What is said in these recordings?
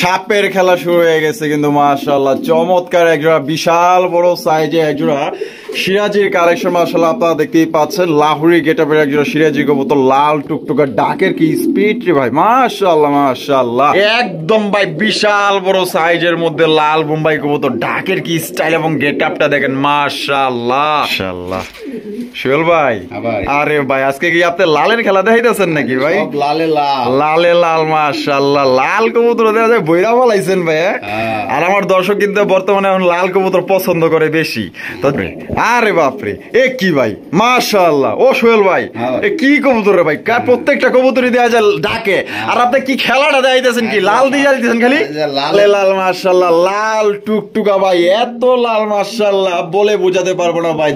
সাপের খেলা শুরু হয়ে গেছে কিন্তু মাশাআল্লাহ চমৎকার একজোড়া বিশাল বড় সাইজে একজোড়া সিরাজির কালেকশন মাশাআল্লাহ আপনারা দেখতেই পাচ্ছেন। লাহুরি গেটআপের একজোড়া সিরাজি কবুতর, লাল টুকটুকা ডাকের কি স্পিড রে ভাই, মাশাআল্লাহ মাশাআল্লাহ একদম ভাই বিশাল বড় সাইজের মধ্যে লাল বোম্বাই কবুতর, ডাকের কি স্টাইল এবং গেটআপটা দেখেন মাশাআল্লাহ মাশাআল্লাহ। সোহেল ভাই, আরে ভাই আজকে কি আপনি লালের খেলা দেখাইতেছেন নাকি ভাই? লালে লাল, লালে লাল মাশাআল্লাহ। লাল কবুতর দেখা যায় বইরা বলাইছেন ভাই। আর আমার দর্শক কিন্তু বর্তমানে এখন লাল কবুতর পছন্দ করে বেশি। আরে বাপরে, এ কি ভাই মাশাআল্লাহ। ও সোহেল ভাই, এ কি কবুতর রে ভাই? প্রত্যেকটা কবুতরই দেয়া যায় ডাকে, আর আপনি কি খেলাটা দেখাইতেছেন কি লাল দিয়ে দিতেছেন খালি? লালে লাল মাশাআল্লাহ, লাল টুকটুকা ভাই, এত লাল মাশাআল্লাহ বলে বোঝাতে পারবো না ভাই।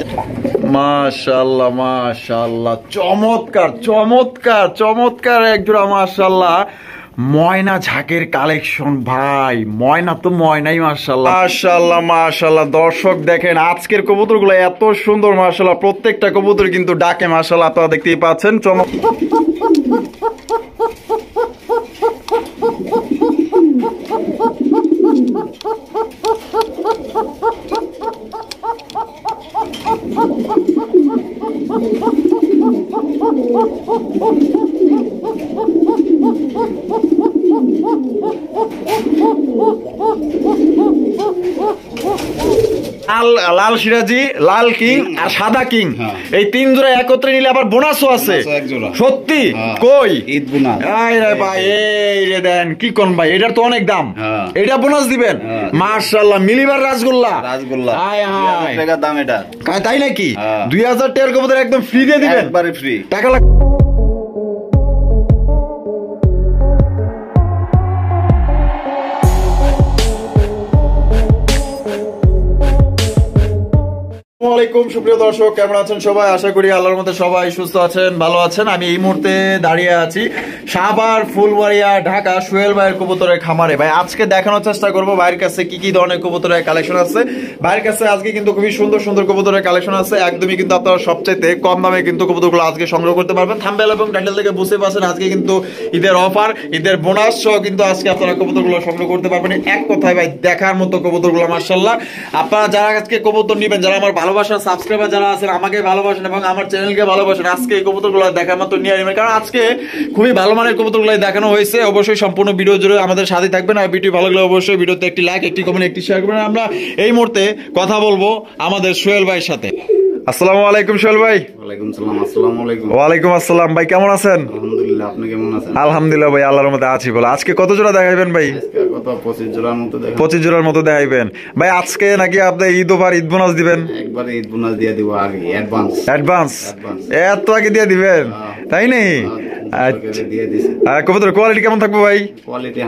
মাশাআল্লাহ মাশাআল্লাহ, চমৎকার চমৎকার চমৎকার একজোড়া মাশাআল্লাহ ময়না ঝাঁকের কালেকশন ভাই। ময়না তো ময়নাই মাশাআল্লাহ মাশাআল্লাহ মাশাআল্লাহ। দর্শক দেখেন আজকের কবুতরগুলো এত সুন্দর মাশাআল্লাহ, প্রত্যেকটা কবুতর কিন্তু ডাকে মাশাআল্লাহ, আপনারা দেখতেই পাচ্ছেন। লাল সিরাজি, লাল কিং আর সাদা কিং, এই তিন জোড়া একত্রে নিলে আবার বোনাসও আছে। সত্যি কই ঈদ বোনাস? ভাই এই রে দেন কি কোন ভাই, এটার তো অনেক দাম, এটা বোনাস দিবেন মাশাআল্লাহ। মিলিবার রাসগোল্লা, রাসগোল্লা টাকা দাম এটা, তাই নাকি? 2000 টাকার কবুতর একদম ফ্রি দিয়ে দিবেন, একবারে ফ্রি। টাকা সুপ্রিয় দর্শক, কেমন আছেন সবাই? আশা করি আল্লাহর মধ্যে সবাই সুস্থ আছেন, ভালো আছেন। আমি এই মুহূর্তে দাঁড়িয়ে আছি সাভার ফুলবাড়িয়া ঢাকা সোহেল ভাইয়ের কবুতরের খামারে। ভাই আজকে দেখানোর চেষ্টা করবো ভাইয়ের কাছে কি কি ধরনের কবুতরের কালেকশন আছে। ভাইয়ের কাছে আজকে কিন্তু খুবই সুন্দর সুন্দর কবুতরের কালেকশন আছে, একদমই কিন্তু আপনারা সবচাইতে কম দামে কিন্তু কবুতরগুলো আজকে সংগ্রহ করতে পারবেন। থাম্বনেল এবং টাইটেল থেকে বুঝতে পারছেন আজকে কিন্তু ঈদের অফার, ঈদের বোনাস সহ কিন্তু আজকে আপনারা কবুতরগুলো সংগ্রহ করতে পারবেন। এক কথায় ভাই দেখার মতো কবুতরগুলো মাশাআল্লাহ। আপনারা যারা আজকে কবুতর নেবেন, যারা আমার ভালোবাসা সাবস্ক্রাইবার যারা আছেন, আমাকে ভালোবাসেন এবং আমার চ্যানেলকে ভালোবাসেন, আজকে এই কবুতরগুলো দেখার মতো নিয়ে নেবেন, কারণ আজকে খুবই ভালো মানের কবুতরগুলো দেখানো হয়েছে। অবশ্যই সম্পূর্ণ ভিডিও জুড়ে আমাদের সাথে থাকবেন। আর ভিডিও ভালো লাগলে অবশ্যই ভিডিওতে একটি লাইক, একটি কমেন্ট, একটি শেয়ার করবেন। আমরা এই মুহূর্তে কথা বলবো আমাদের সোহেল ভাইয়ের সাথে। আসসালামু আলাইকুম সোহেল ভাই। ওয়ালাইকুম সালাম। আসসালামু আলাইকুম। ওয়ালাইকুম আসসালাম ভাই, কেমন আছেন? আলহামদুলিল্লাহ, আপনি কেমন আছেন? আলহামদুলিল্লাহ ভাই, আল্লাহর মধ্যে আছি বলে। আজকে কত জোড়া দেখাইবেন ভাই? আজকে কত 25 জোড়ার মতো দেখাবো। 25 জোড়ার মতো দেখাইবেন ভাই। আজকে নাকি আপনি ঈদ অফার, ঈদ বোনাস দিবেন? একবারে ঈদ বোনাস দিয়ে দিব, আগে অ্যাডভান্স। অ্যাডভান্স এত আগে দিয়ে দিবেন, তাই নেই? কবুতর কোয়ালিটি কেমন থাকবো ভাই? কোয়ালিটি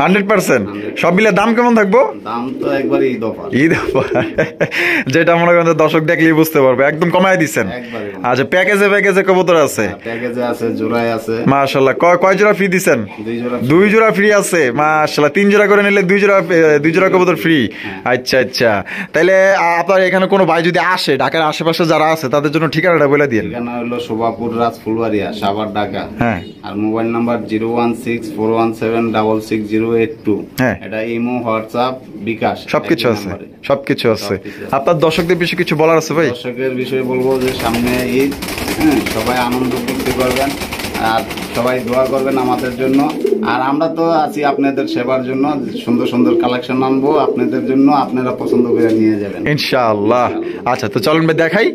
100%। সব মিলে দাম কেমন থাকবো? দাম তো একবারে ঈদ অফার। ঈদ অফার যেটা মনে করেন দর্শক দেখলেই বুঝতে পারবে, একদম কমায় দিচ্ছেন। আচ্ছা, প্যাকেজে কবুতর আছে? প্যাকেজে আছে, জোড়ায় আছে মাশাআল্লাহ। কয় জোড়া ফ্রি দিচ্ছেন? 2 জোড়া ফ্রি আছে মাশাআল্লাহ। 3 জোড়া করে নিলে 2 জোড়া কবুতর ফ্রি। আচ্ছা আচ্ছা, তাহলে আপনার এখানে কোনো ভাই যদি আসে, ঢাকার আশেপাশে যারা আছে তাদের জন্য ঠিকানাটা বলে দিন। ঠিকানা হলো শোভাপুর রাজ ফুলবাড়িয়া, সাভার ঢাকা। হ্যাঁ। আর মোবাইল নাম্বার 01641766082। হ্যাঁ, এটা ইমো, হোয়াটসঅ্যাপ, বিকাশ সবকিছু আছে, সবকিছু আছে। আপনার দর্শকদের বিষয়ে কিছু বলার আছে ভাই? দর্শকের বিষয়ে বলবো যে সামনে ঈদ, সবাই আনন্দ করতে পারবেন, আর সবাই দোয়া করবেন আমাদের জন্য। আর আমরা তো আছি আপনাদের সেবার জন্য, সুন্দর সুন্দর কালেকশন আনবো আপনাদের জন্য, আপনারা পছন্দ করে নিয়ে যাবেন ইনশাআল্লাহ। আচ্ছা, তো চলুন ভাই দেখাই।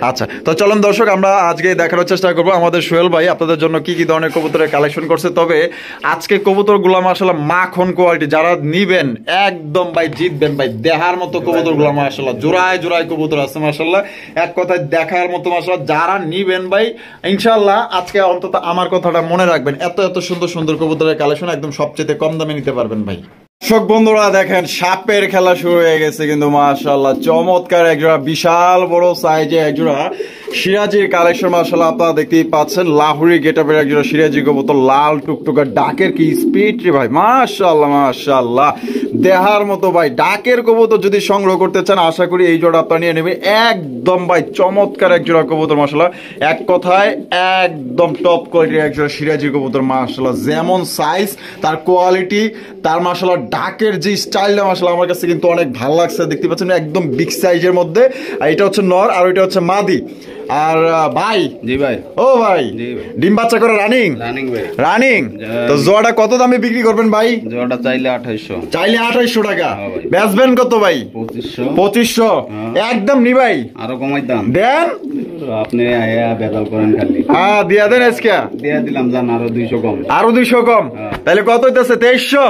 আচ্ছা, তো চলুন দর্শক, আমরা আজকে দেখানোর চেষ্টা করবো আমাদের সোহেল ভাই আপনাদের জন্য কি কি ধরনের কবুতরের কালেকশন করছে। তবে আজকে কবুতরগুলো মাশাআল্লাহ মাখন কোয়ালিটি, যারা নিবেন একদম ভাই জিতবেন ভাই। দেখার মতো কবুতরগুলো মাশাআল্লাহ, জোড়ায় জোড়ায় কবুতর আছে মাশাআল্লাহ, এক কথায় দেখার মতো মাশাআল্লাহ। যারা নিবেন ভাই ইনশাআল্লাহ আজকে অন্তত আমার কথাটা মনে রাখবেন, এত এত সুন্দর সুন্দর কবুতরের কালেকশন একদম সবচেয়ে কম দামে নিতে পারবেন ভাই। দর্শক বন্ধুরা দেখেন সাপের খেলা শুরু হয়ে গেছে কিন্তু মাশাআল্লাহ চমৎকার একজোড়া বিশাল বড় সাইজে একজোড়া সিরাজির কালেকশন মাশাআল্লাহ, আপনারা দেখতেই পাচ্ছেন। লাহুরি গেটআপের একজোড়া সিরাজি কবুতর, লাল টুকটুকা ডাকের কি স্পিড রে ভাই, মাশাআল্লাহ মাশাআল্লাহ। দেহার মতো ভাই ডাকের কবুতর যদি সংগ্রহ করতে চান আশা করি এই জোড়া আপনারা নিয়ে নেবেন। একদম ভাই চমৎকার এক জোড়া কবুতর মাশাআল্লাহ, এক কথায় একদম টপ কোয়ালিটির এক জোড়া সিরাজি কবুতর মাশাআল্লাহ। যেমন সাইজ তার কোয়ালিটি তার মাশাআল্লাহ ডাকের যে স্টাইলটা মাশাআল্লাহ আমার কাছে কিন্তু অনেক ভালো লাগছে। দেখতে পাচ্ছেন একদম বিগ সাইজের মধ্যে, আর এটা হচ্ছে নর আর এটা হচ্ছে মাদি। আর ভাই, জি ভাই, ও ভাই, ডিম বাচ্চা করে রানিং ভাই, রানিং। তো জোড়াটা কত দামে বিক্রি করবেন ভাই? জোড়াটা চাইলে 2800, চাইলে 2800 টাকা। বেচবেন কত ভাই? 2500। একদম নি ভাই, আরো কমাই দাম দেন আপনি, আয়া বেদাল করেন খালি। হ্যাঁ দিয়া দেন, আজকে দিয়া দিলাম, জান আরো 200 কম, আরো 200 কম। তাহলে কত হইতাছে? 2300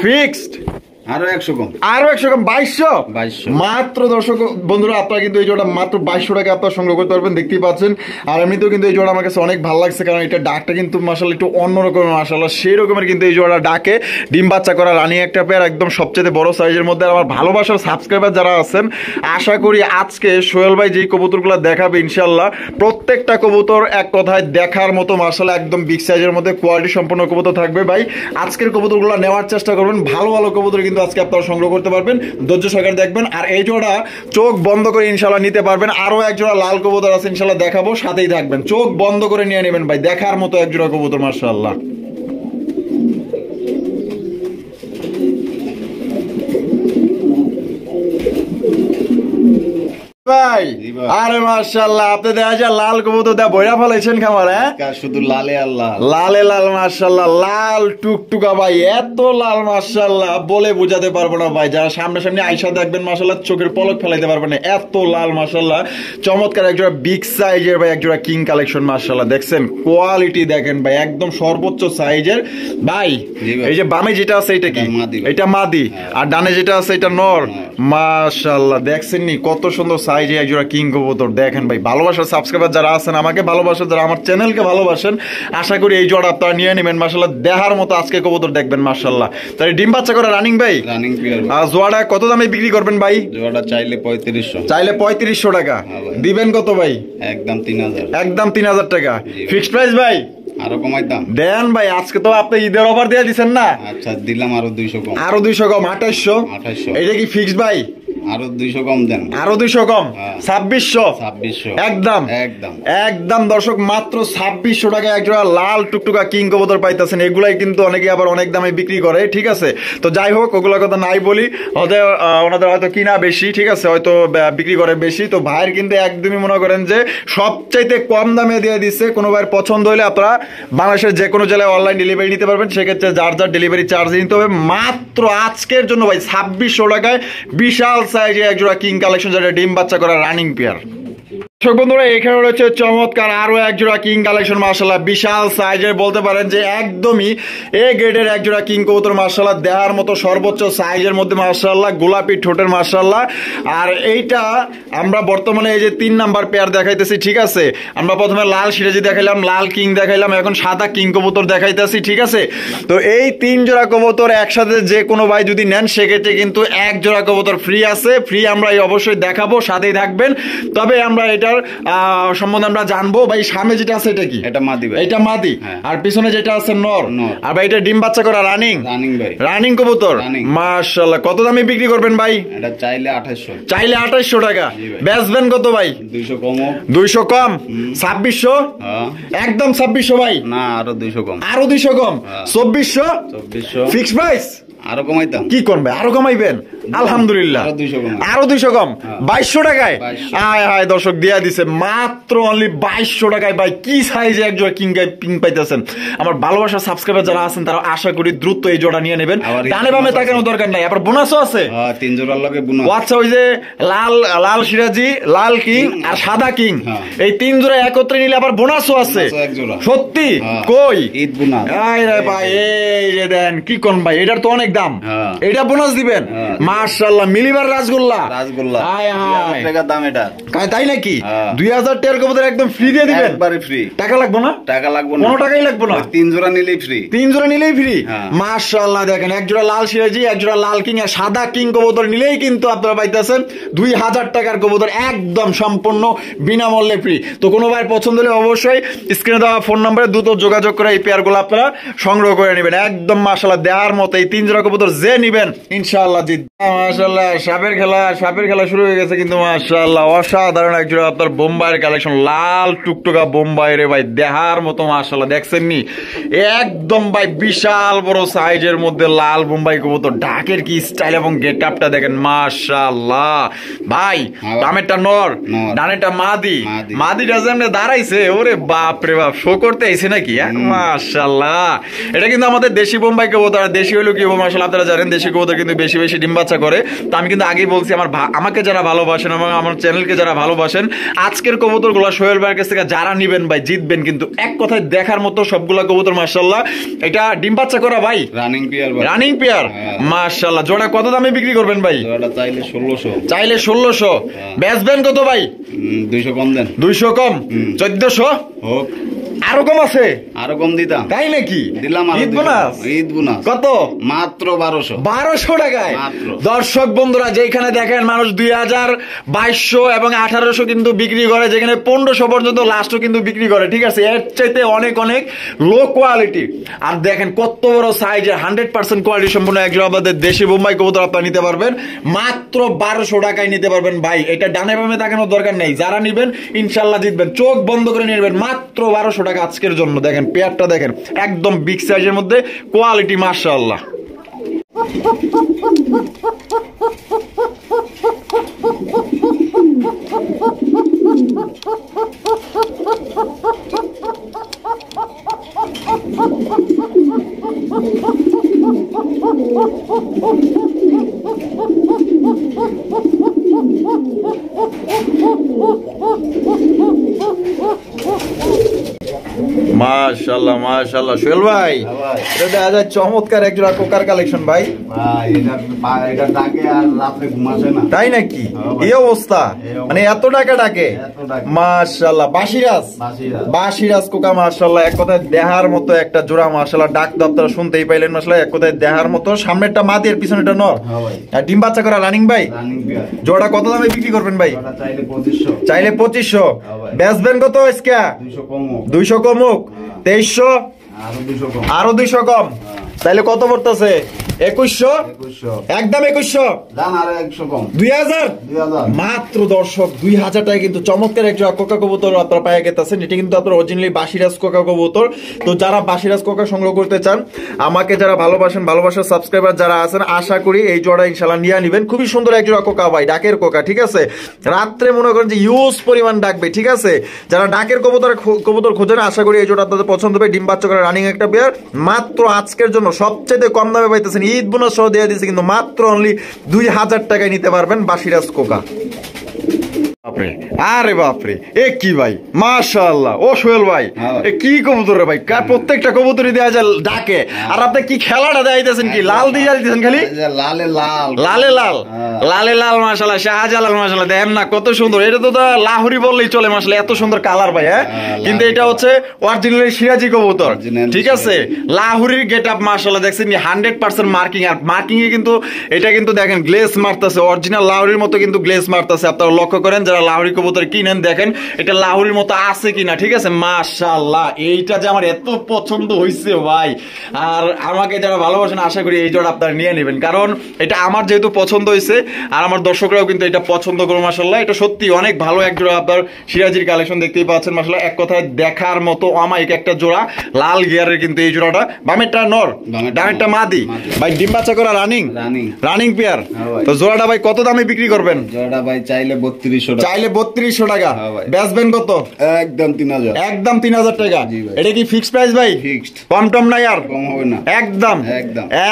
ফিক্সড, আরো 100 কম, আরো 100 কম, 2200 মাত্র। দর্শক বন্ধুরা আপনারা কিন্তু এই জোড়া মাত্র 2200 টাকা আপনারা সংগ্রহ করতে পারবেন, দেখতেই পাচ্ছেন। আর এমনিতেও কিন্তু এই জোড়া আমার কাছে অনেক ভালো লাগছে, কারণ এটা ডাকটা কিন্তু মাশাআল্লাহ একটু অন্যরকম মাশাআল্লাহ, সেই রকমের কিন্তু এই জোড়া ডাকে। ডিম বাচ্চা করা রানী একটা পেয়ার, একদম সবচেয়ে বড় সাইজের মধ্যে। আমার ভালোবাসার সাবস্ক্রাইবার যারা আছেন, আশা করি আজকে সোহেল ভাই যেই কবুতরগুলো দেখাবে ইনশাআল্লাহ প্রত্যেকটা কবুতর এক কথায় দেখার মতো মাশাআল্লাহ একদম বিগ সাইজের মধ্যে কোয়ালিটি সম্পন্ন কবুতর থাকবে। ভাই আজকের কবুতরগুলো নেওয়ার চেষ্টা করবেন, ভালো ভালো কবুতর কিন্তু আজকে আপনারা সংগ্রহ করতে পারবেন, ধৈর্য সহকারে দেখবেন। আর এই জোড়া চোখ বন্ধ করে ইনশাআল্লাহ নিতে পারবেন। আরো এক জোড়া লাল কবুতর আছে ইনশাআল্লাহ দেখাবো, সাথেই থাকবেন। চোখ বন্ধ করে নিয়ে নেবেন ভাই, দেখার মতো এক জোড়া কবুতর মাশাআল্লাহ। ভাই আরে মাশাআল্লাহ, আপনি দেখা যায় লাল কবুতর দা বইরা ফলাইছেন খামার। হ্যাঁ শুধু লালে আল্লাহ, লালে লাল মাশাআল্লাহ, লাল টুকটুকা ভাই, এত লাল মাশাআল্লাহ বলে বোঝাতে পারবো না ভাই। যারা সামনে আইসা দেখবেন মাশাআল্লাহ চোখের পলক ফেলাইতে পারবেন না, এত লাল মাশাআল্লাহ। চমৎকার একজোড়া বিগ সাইজের ভাই, একজোড়া কিং কালেকশন মাশাআল্লাহ। দেখছেন কোয়ালিটি দেখেন ভাই, একদম সর্বোচ্চ সাইজের ভাই। এই যে বামে যেটা আছে এটা কি? এটা মাদি। আর ডানে যেটা আছে এটা নর মাশাআল্লাহ। দেখছেন নি কত সুন্দর সাইজে একজোড়া কিং কবুতর। দেখেন ভাই ভালোবাসার সাবস্ক্রাইবার যারা আছেন, আমাকে ভালোবাসেন, যারা আমার চ্যানেলকে ভালোবাসেন, আশা করি এই জোড়া আপনারা নিয়ে নেবেন মাশাআল্লাহ। দেহার মতো আজকে কবুতর দেখবেন মাশাআল্লাহ। তাই ডিম বাচ্চা করে রানিং ভাই, রানিং পিয়ার। আর জোড়া কত দামে বিক্রি করবেন ভাই? জোড়া চাইলে 3500, চাইলে 3500 টাকা। দিবেন কত ভাই? একদম 3000, একদম 3000 টাকা ফিক্সড প্রাইস ভাই, আরো কমাই দাম দেন ভাই। আজকে তো আপনি ঈদের অফার দিয়ে দিচ্ছেন না? আচ্ছা দিলাম আরো 200 কম, আরো 200 কম, 2800। এটা কি ফিক্সড ভাই? আরো 200 কম দেন, আরো 200 কম, 2600 একদম একদম একদম। দর্শক মাত্র 2600 টাকা একজোড়া লাল টুকটুকা কিং কবুতর পাইতেছেন। এগুলাই কিন্তু অনেকে আবার অনেক দামে বিক্রি করে, ঠিক আছে। তো যাই হোক ওগুলোর কথা নাই বলি, ওনাদের হয়তো কিনা বেশি, ঠিক আছে, হয়তো বিক্রি করে বেশি। তো ভাইয়ের কিন্তু একদমই মনে করেন যে সবচাইতে কম দামে দিয়ে দিচ্ছে। কোনো ভাইয়ের পছন্দ হলে আপনারা বাংলাদেশের যে কোনো জেলায় অনলাইন ডেলিভারি নিতে পারবেন, সেক্ষেত্রে যার যার ডেলিভারি চার্জ নিতে হবে। মাত্র আজকের জন্য ভাই 2600 টাকায় বিশাল সাইজে একজোড়া কিং কালেকশন, যেটা ডিম বাচ্চা করা রানিং পেয়ার। দর্শক বন্ধুরা এখানে রয়েছে চমৎকার আরো একজোড়া কিং কালেকশন মাশাআল্লাহ, বিশাল সাইজের, বলতে পারেন যে একদমই এ গ্রেডের একজোড়া কিং কবুতর মাশাআল্লাহ। দেহার মতো সর্বোচ্চ সাইজের মধ্যে মাশাআল্লাহ, গোলাপি ঠোঁটের মাশাআল্লাহ। আর এইটা আমরা বর্তমানে এই যে 3 নাম্বার পেয়ার দেখাইতেছি, ঠিক আছে। আমরা প্রথমে লাল সিরাজি দেখাইলাম, লাল কিং দেখাইলাম, এখন সাদা কিং কবুতর দেখাইতেছি, ঠিক আছে। তো এই 3 জোড়া কবুতর একসাথে যে কোনো ভাই যদি নেন, সেক্ষেত্রে কিন্তু এক জোড়া কবুতর ফ্রি আছে। ফ্রি আমরা অবশ্যই দেখাবো, সাথেই থাকবেন। তবে আমরা এটা সম্বন্ধে আমরা জানবো। ভাই সামনে যেটা আছে এটা কি? এটা মাদি ভাই, এটা মাদি। আর পিছনে যেটা আছে নর। আর ভাই এটা ডিম বাচ্চা করা রানিং, রানিং ভাই, রানিং কবুতর মাশাআল্লাহ। কত দামে বিক্রি করবেন ভাই? এটা চাইলে 2800, চাইলে 2800 টাকা। বেচবেন কত ভাই? 200 কম, 200 কম, 2600 একদম 2600 ভাই, না আরো 200 কম, আরো 200 কম, 2400 ফিক্সড প্রাইস। আরো কমাইতাম, কি করবে? আরো কমাইবেন? আলহামদুলিল্লাহ আরো 200 কম, 2200 টাকায়। আয় হায় দর্শক দিয়া দিছে মাত্র অনলি 2200 টাকায়। ভাই কি সাইজে এক জোড়া কিং পাইতেছেন। আমার ভালোবাসার সাবস্ক্রাইবার যারা আছেন তারা আশা করি দ্রুত এই জোড়া নিয়ে নেবেন। ডানে বামে তাকানোর দরকার নাই। আবার বোনাসও আছে, 3 জোড়ার লগে বোনাস। আচ্ছা ওই যে লাল সিরাজি, লাল কিং আর সাদা কিং, এই 3 জোড়া একত্রে নিলে আবার বোনাসও আছে। সত্যি? কই ঈদ বোনাস? আয় রে ভাই এই যে দেন কি কোন ভাই, এটার তো অনেক দাম, এটা বোনাস দিবেন মাশাআল্লাহ। মিলিবার রাসগোল্লা, রাসগোল্লা আয় হায় টাকা দাম এটা, তাই নাকি? 2000 টাকার কবুতর একদম ফ্রি দিয়ে দিবেন, একবারে ফ্রি। টাকা লাগবে না? টাকা লাগবে না, কোনো টাকাই লাগবে না। 3 জোড়া নিলেই ফ্রি, 3 জোড়া নিলেই ফ্রি মাশাআল্লাহ। দেখেন এক জোড়া লাল সিরাজি, এক জোড়া লাল কিং আর সাদা কিং কবুতর নিলেই কিন্তু আপনারা পাইতেছেন 2000 টাকার কবুতর একদম সম্পূর্ণ বিনামূল্যে ফ্রি। তো কোনো ভাই পছন্দ হলে অবশ্যই স্ক্রিনে দেওয়া ফোন নম্বরে দ্রুত যোগাযোগ করে এই পেয়ারগুলো আপনারা সংগ্রহ করে নেবেন। একদম মাশাআল্লাহ দেওয়ার মতো এই 3 জোড়া জোড়া কবুতর যে নিবেন ইনশাআল্লাহ জিতবে। মাশাআল্লাহ সাপের খেলা শুরু হয়ে গেছে কিন্তু মাশাআল্লাহ অসাধারণ এক জোড়া আপনার বোম্বাইয়ের কালেকশন, লাল টুকটুকা বোম্বাই রে ভাই, দেখার মতো মাশাআল্লাহ। দেখছেন নি একদম ভাই বিশাল বড় সাইজের মধ্যে লাল বোম্বাই কবুতর, ডাকের কি স্টাইল এবং গেটআপটা দেখেন মাশাআল্লাহ ভাই। দামেরটা নর, ডানেরটা মাদিটা যেমন দাঁড়াইছে, ওরে বাপ রে বাপ, শো করতে আইছে নাকি মাশাআল্লাহ। এটা কিন্তু আমাদের দেশি বোম্বাই কবুতর। দেশি হলো কি মাশাআল্লাহ আপনারা জানেন দেশি কবুতর কিন্তু বেশি বেশি ডিম বাচ্চা করে। তো আমি কিন্তু আগেই বলছি আমাকে যারা ভালোবাসেন এবং আমার চ্যানেলকে যারা ভালোবাসেন, আজকের কবুতর গুলা সোহেল ভাইয়ের কাছ থেকে যারা নিবেন ভাই জিতবেন কিন্তু। এক কথায় দেখার মতো সবগুলা কবুতর মাশাআল্লাহ। এটা ডিম বাচ্চা করা ভাই, রানিং পেয়ার মাশাআল্লাহ। জোড়া কত দামে বিক্রি করবেন ভাই? জোড়াটা চাইলে 1600 বেচবেন কত ভাই? 200 কম দেন। 200 কম 1400 হোক। আরো কম আছে? আরো কম দিতাম। তাই নাকি? দিলাম। ঈদ বোনাস কত? মাত্র 1200 টাকায়। দর্শক বন্ধুরা যেখানে দেখেন মানুষ 2200 এবং 1800 কিন্তু বিক্রি করে, যেখানে 1500 পর্যন্ত লাস্টও কিন্তু বিক্রি করে, ঠিক আছে? এর চাইতে অনেক অনেক লো কোয়ালিটি। আর দেখেন কত বড় সাইজের 100% কোয়ালিটি সম্পূর্ণ একজন আমাদের দেশি বোম্বাই কবুতর আপনারা নিতে পারবেন মাত্র 1200 টাকায় নিতে পারবেন ভাই। এটা ডানে বামে তাকানোর দরকার নেই, যারা নিবেন ইনশাআল্লাহ জিতবেন। চোখ বন্ধ করে নিবেন মাত্র 1200 টাকা আজকের জন্য। দেখেন পেয়ারটা দেখেন একদম বিগ সাইজের মধ্যে কোয়ালিটি মাশাআল্লাহ। মাশাআল্লাহ মাশাআল্লাহ সোহেল ভাই, এটা দেখা যায় চমৎকার এক জোড়া কোকার কালেকশন ভাই। এটা ডাকে আর রাতে ঘুমাছে না। তাই নাকি? এই অবস্থা, মানে এত টাকা ডাকে মাশাআল্লাহ। বাসিরাজ কোকা মাশাআল্লাহ, এক কথায় দেহার মতো একটা জোড়া মাশাআল্লাহ। ডাক তো আপনারা শুনতেই পাইলেন মাশাআল্লাহ, এক কথায় দেহার মতো। সামনেরটা মাদি আর পিছনেরটা নর। আর ডিম বাচ্চা করা রানিং ভাই। জোড়া কত দামে বিক্রি করবেন ভাই? চাইলে 2500 বেচবেন কত? 200 কমুক 2300, আরো 200 কম, তাইলে কত পড়তেছে? 2100। একদম 2100, 2000 মাত্র। দর্শক 2000 টাকা কিন্তু চমৎকার একটা কোকা কবুতর আপনারা পাইয়া গেতেছেন। এটা কিন্তু আপনার অরিজিনালি বাসিরাজ কোকা কবুতর। তো যারা বাসিরাজ কোকা সংগ্রহ করতে চান, আমাকে যারা ভালোবাসেন, ভালোবাসার সাবস্ক্রাইবার যারা আছেন, আশা করি এই জোড়া ইনশাআল্লাহ নিয়ে নিবেন। খুবই সুন্দর এক জোড়া কোকা ভাই, ডাকের কোকা, ঠিক আছে? রাত্রে মনে করেন যে ইউজ পরিমাণ ডাকবে, ঠিক আছে? যারা ডাকের কবুতর খোঁজেন, আশা করি এই জোড়া আপনাদের পছন্দ হবে। ডিম বাচ্চা করে রানিং একটা পেয়ার মাত্র আজকের জন্য সবচেয়ে কম দামে পাইতেছেন। ঈদ বোনাস সহ দিয়ে দিয়েছে কিন্তু মাত্র অনলি 2000 টাকায় নিতে পারবেন বাসিরাজ কোকা। আরে বাপরে, এ কি ভাই মাশাআল্লাহ। ও সোহেল ভাই, এ কি কবুতর রে ভাই? প্রত্যেকটা কবুতরই দেয়া যায় ডাকে। আর আপনি কি খেলাটা দেখাইতেছেন? কি লাল দিয়ে দিতেছেন খালি? লালে লাল মাশাআল্লাহ, শাহজালাল মাশাআল্লাহ। দেখেন না কত সুন্দর। এটা তো লাহোরি বললেই চলে মাশাআল্লাহ, এত সুন্দর কালার ভাই। হ্যাঁ, কিন্তু এটা হচ্ছে অরিজিনালি সিরাজি কবুতর, ঠিক আছে? লাহোরির গেটআপ মাশাআল্লাহ দেখছেন 100% মার্কিং। আর মার্কিং এ কিন্তু এটা কিন্তু দেখেন গ্লেজ মারতেছে, অরিজিনাল লাহোরির মতো কিন্তু গ্লেজ মারতেছে। আপনারা লক্ষ্য করেন যারা লাহোরি কবুতর কিনেন, দেখেন এটা লাহোরির মতো আছে কিনা, ঠিক আছে? মাশাআল্লাহ, এইটা যে আমার এত পছন্দ হইছে ভাই। আর আমাকে যারা ভালোবাসেন, আশা করি এই জোড়া আপনারা নিয়ে নেবেন, কারণ এটা আমার যেহেতু পছন্দ হয়েছে আর আমার দর্শকরাও কিন্তু এটা পছন্দ করবে মাশাআল্লাহ। এটা সত্যি অনেক ভালো এক জোড়া আপনার সিরাজির কালেকশন দেখতেই পাচ্ছেন মাশাআল্লাহ। এক কথায় দেখার মতো অমায়িক একটা জোড়া, লাল গিয়ারের কিন্তু এই জোড়াটা। বামেরটা নর, ডানেরটা মাদি ভাই। ডিম বাচ্চা করা রানিং পেয়ার। তো জোড়াটা ভাই কত দামে বিক্রি করবেন? জোড়াটা ভাই চাইলে 3200 টাকা। বেচবেন কত? একদম 3000। একদম 3000 টাকা। এটা কি ফিক্সড প্রাইস ভাই? ফিক্সড, কম টম নাই আর? কম হবে না।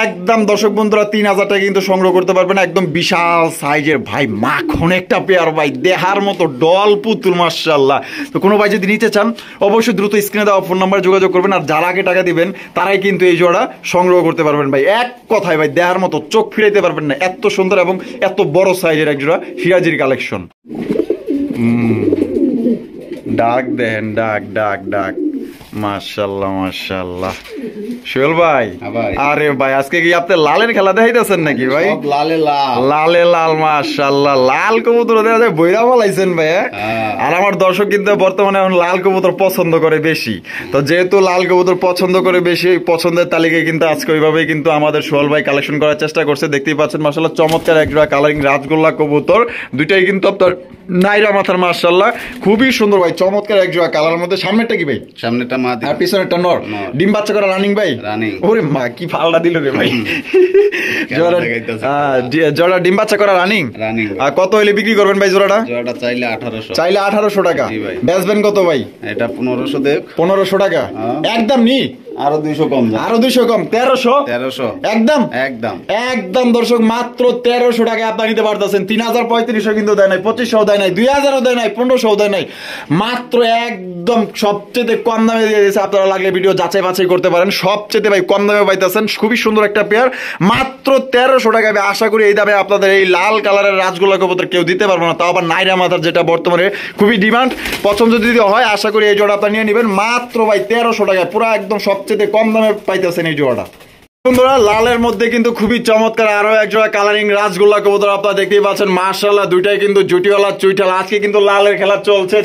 একদম দর্শক বন্ধুরা 3000 টাকা কিন্তু সংগ্রহ করতে পারবেন। একদম বিশাল সাইজের ভাই, মাখন একটা পেয়ার ভাই, দেহার মতো ডল পুতুল মাশাআল্লাহ। তো কোনো ভাই যদি নিতে চান, অবশ্যই দ্রুত স্ক্রিনে দেওয়া ফোন নাম্বার যোগাযোগ করবেন। আর যারা আগে টাকা দিবেন তারাই কিন্তু এই জোড়া সংগ্রহ করতে পারবেন ভাই। এক কথায় ভাই দেহার মতো, চোখ ফিরাইতে পারবেন না, এত সুন্দর এবং এত বড় সাইজের এক জোড়া সিরাজির কালেকশন। ডাক দেন, ডাক। মাশাআল্লাহ মাশাআল্লাহ। সোহেল ভাই, হ্যাঁ ভাই। আরে ভাই আজকে কি আপনি লালের খেলা দেখাইতেছেন নাকি ভাই? সব লালে লাল। লালে লাল মাশাআল্লাহ, লাল কবুতর দেখা যায় বইরা বলাইছেন ভাই। হ্যাঁ। আর আমার দর্শক কিন্তু বর্তমানে এখন লাল কবুতর পছন্দ করে বেশি, তো যেহেতু লাল কবুতর পছন্দ করে বেশি, ওই পছন্দের তালিকায় কিন্তু আজকে ওইভাবেই কিন্তু আমাদের সোহেল ভাই কালেকশন করার চেষ্টা করছে। দেখতেই পাচ্ছেন মাশাআল্লাহ চমৎকার একজোড়া কালারিং রাজগোল্লা কবুতর, দুইটাই কিন্তু আপনার নাইরা মাথার মাশাআল্লাহ খুবই সুন্দর ভাই, চমৎকার একজোড়া কালারের মধ্যে। সামনেরটা কি ভাই? সামনেটা মাদি আর পিছনেরটা নর। নর। ডিম বাচ্চা করা রানিং ভাই? রানিং। ওরে মা কি ফালটা দিল রে ভাই। জোড়া দেখাইতেছে। জোড়া ডিম বাচ্চা করা রানিং। রানিং। আর কত হলে বিক্রি করবেন ভাই জোড়াটা? জোড়াটা চাইলে 1800। চাইলে 1800 টাকা। জি ভাই। বেচবেন কত ভাই? এটা 1500 দেখ। 1500 টাকা হ্যাঁ। একদম নি? আরো 200 কম যা। আরো 200 কম, 1300 1300 একদম একদম। একদম দর্শক মাত্র 1300 টাকায় আপনারা নিতে পারতেছেন। 3035 কিন্তু দেয় নাই, 2500 দেয় নাই, 2000 দেয় নাই, 1500 দেয় নাই, মাত্র একদম সবচেয়ে কম দামে দিয়ে দিয়েছে। আপনারা লাগলে ভিডিও যাচাই বাছাই করতে পারেন, সবচেয়ে ভাই কম দামে পাইতেছেন। খুবই সুন্দর একটা পেয়ার, মাত্র 1300 টাকায়। আশা করি এই দামে আপনাদের এই লাল কালারের রাজগোল্লা কবুতর কেউ দিতে পারবে না, তাও আবার নাইরা মাথার, যেটা বর্তমানে খুবই ডিমান্ড। পছন্দ যদি হয় আশা করি এই জোড়া আপনারা নিয়ে নেবেন মাত্র ভাই 1300 টাকায়, পুরো একদম সবচেয়ে কম দামে পাইতেছেন এই জোড়াটা। বন্ধুরা লালের মধ্যে কিন্তু খুবই চমৎকার আরো এক জোড়া কালারিং রাজগোল্লা কবুতর আপনারা দেখতেই পাচ্ছেন মাশাআল্লাহ, দুইটাই কিন্তু জুটিওয়ালা চুইঠাল। আজকে কিন্তু লালের খেলা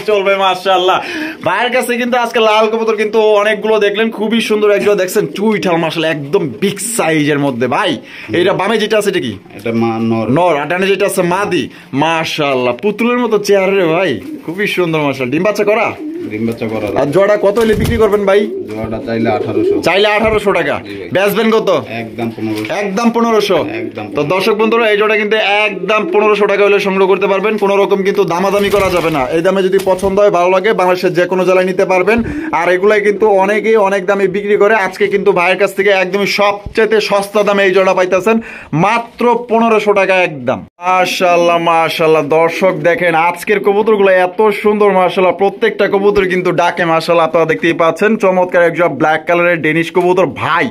চলবে মাশাআল্লাহ। ভাইয়ের কাছে কিন্তু আজকে লাল কবুতর কিন্তু অনেকগুলো দেখলেন, খুবই সুন্দর এক জোড়া দেখছেন চুইঠাল মাশাআল্লাহ, একদম বিগ সাইজের মধ্যে। ভাই এইটা বামে যেটা আছে এটা কি? এটা নর। নর। আর ডানে যেটা আছে মাদি। মাশাআল্লাহ পুতুলের মতো চেহারা রে ভাই, খুবই সুন্দর মাশাআল্লাহ। ডিম বাচ্চা করা? ডিম বাচ্চা করা। আর জোড়া কত হলে বিক্রি করবেন ভাই? জোড়াটা চাইলে 1800। চাইলে 1800 টাকা। বেচবেন কত? একদম 1500। একদম 1500। একদম। তো দর্শক বন্ধুরা এই জোড়া কিন্তু একদম 1500 টাকা হলে সংগ্রহ করতে পারবেন, কোনো রকম কিন্তু দামাদামি করা যাবে না। এই দামে যদি পছন্দ হয়, ভালো লাগে, বাংলাদেশের যে কোনো জেলায় নিতে পারবেন। আর এগুলাই কিন্তু অনেকেই অনেক দামে বিক্রি করে, আজকে কিন্তু ভাইয়ের কাছ থেকে একদমই সবচেয়ে সস্তা দামে এই জোড়া পাইতেছেন মাত্র 1500 টাকা একদম। মাশাআল্লাহ মাশাআল্লাহ দর্শক দেখেন আজকের কবুতরগুলো এত সুন্দর মাশাআল্লাহ, প্রত্যেকটা কবুতর কিন্তু ডাকে মাশাআল্লাহ। আপনারা দেখতেই পাচ্ছেন চমৎকার একজন ব্ল্যাক কালারের ডেনিশ কবুতর ভাই,